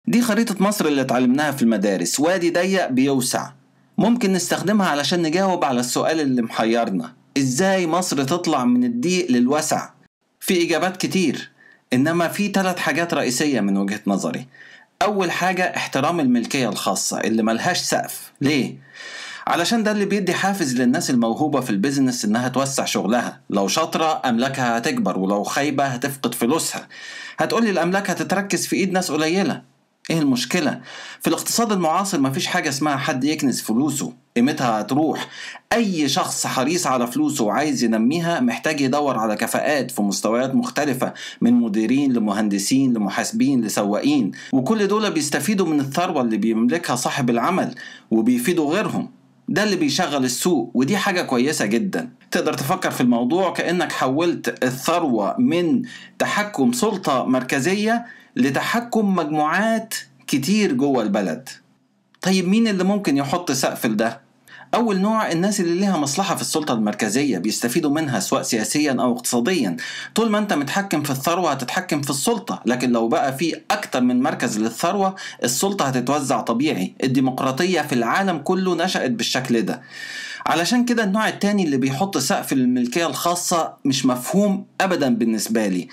دي خريطة مصر اللي اتعلمناها في المدارس، وادي ضيق بيوسع. ممكن نستخدمها علشان نجاوب على السؤال اللي محيرنا، ازاي مصر تطلع من الضيق للوسع؟ في اجابات كتير، انما في 3 حاجات رئيسية من وجهة نظري. اول حاجة احترام الملكية الخاصة اللي ملهاش سقف. ليه؟ علشان ده اللي بيدي حافز للناس الموهوبة في البيزنس انها توسع شغلها. لو شاطرة املاكها هتكبر، ولو خايبة هتفقد فلوسها. هتقولي الاملاك هتتركز في ايد ناس قليلة. ايه المشكلة؟ في الاقتصاد المعاصر مفيش حاجة اسمها حد يكنز فلوسه، قيمتها هتروح. اي شخص حريص على فلوسه وعايز ينميها محتاج يدور على كفاءات في مستويات مختلفة، من مديرين لمهندسين لمحاسبين لسواقين، وكل دول بيستفيدوا من الثروة اللي بيملكها صاحب العمل وبيفيدوا غيرهم. ده اللي بيشغل السوق، ودي حاجة كويسة جدا. تقدر تفكر في الموضوع كأنك حولت الثروة من تحكم سلطة مركزية لتحكم مجموعات كتير جوه البلد. طيب مين اللي ممكن يحط سقف لده؟ أول نوع الناس اللي ليها مصلحة في السلطة المركزية، بيستفيدوا منها سواء سياسيا أو اقتصاديا. طول ما أنت متحكم في الثروة هتتحكم في السلطة، لكن لو بقى في أكتر من مركز للثروة السلطة هتتوزع طبيعي. الديمقراطية في العالم كله نشأت بالشكل ده. علشان كده النوع التاني اللي بيحط سقف للملكية الخاصة مش مفهوم أبدا بالنسبة لي.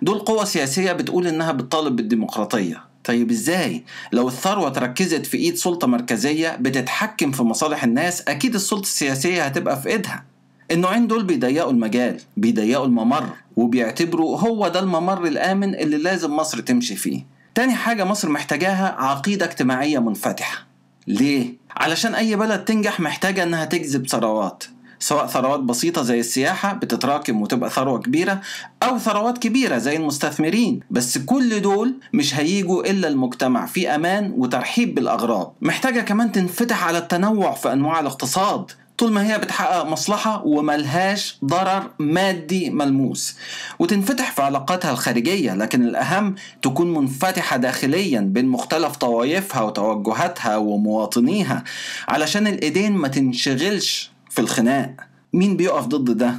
دول قوة سياسية بتقول إنها بتطالب بالديمقراطية. طيب إزاي؟ لو الثروة تركزت في إيد سلطة مركزية بتتحكم في مصالح الناس، أكيد السلطة السياسية هتبقى في إيدها. النوعين دول بيضيقوا المجال، بيضيقوا الممر، وبيعتبروا هو ده الممر الآمن اللي لازم مصر تمشي فيه. تاني حاجة مصر محتاجاها عقيدة اجتماعية منفتحة. ليه؟ علشان أي بلد تنجح محتاجة أنها تجذب ثروات، سواء ثروات بسيطة زي السياحة بتتراكم وتبقى ثروة كبيرة، أو ثروات كبيرة زي المستثمرين. بس كل دول مش هيجوا إلا المجتمع فيه أمان وترحيب بالأغراب. محتاجة كمان تنفتح على التنوع في أنواع الاقتصاد، طول ما هي بتحقق مصلحة وملهاش ضرر مادي ملموس، وتنفتح في علاقاتها الخارجية، لكن الأهم تكون منفتحة داخليا بين مختلف طوائفها وتوجهاتها ومواطنيها، علشان الإيدين ما تنشغلش في الخناق. مين بيقف ضد ده؟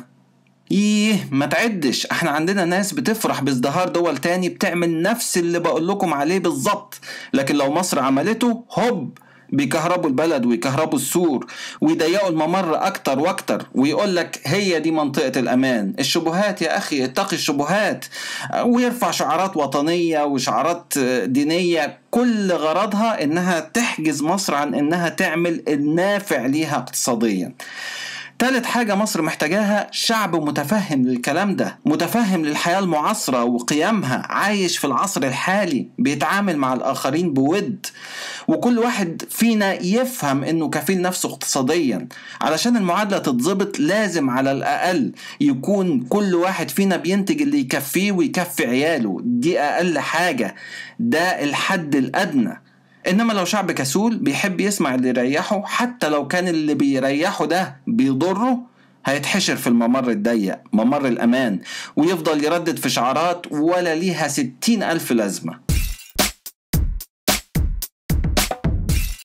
ما تعدش. احنا عندنا ناس بتفرح بازدهار دول تاني بتعمل نفس اللي بقول لكم عليه بالظبط، لكن لو مصر عملته هوب بيكهربوا البلد ويكهربوا السور ويضيقوا الممر اكتر واكتر، ويقول لك هي دي منطقة الامان. الشبهات يا اخي، اتقي الشبهات. ويرفع شعارات وطنية وشعارات دينية كل غرضها انها تحجز مصر عن انها تعمل النافع ليها اقتصاديا. تالت حاجة مصر محتاجاها شعب متفهم للكلام ده، متفهم للحياة المعاصرة وقيمها، عايش في العصر الحالي، بيتعامل مع الآخرين بود، وكل واحد فينا يفهم انه كفيل نفسه اقتصاديا. علشان المعادلة تتظبط لازم على الأقل يكون كل واحد فينا بينتج اللي يكفيه ويكفي عياله. دي أقل حاجة، ده الحد الأدنى. إنما لو شعب كسول بيحب يسمع اللي يريحه، حتى لو كان اللي بيريحه ده بيضره، هيتحشر في الممر الضيق، ممر الأمان، ويفضل يردد في شعارات ولا ليها 60,000 لازمة.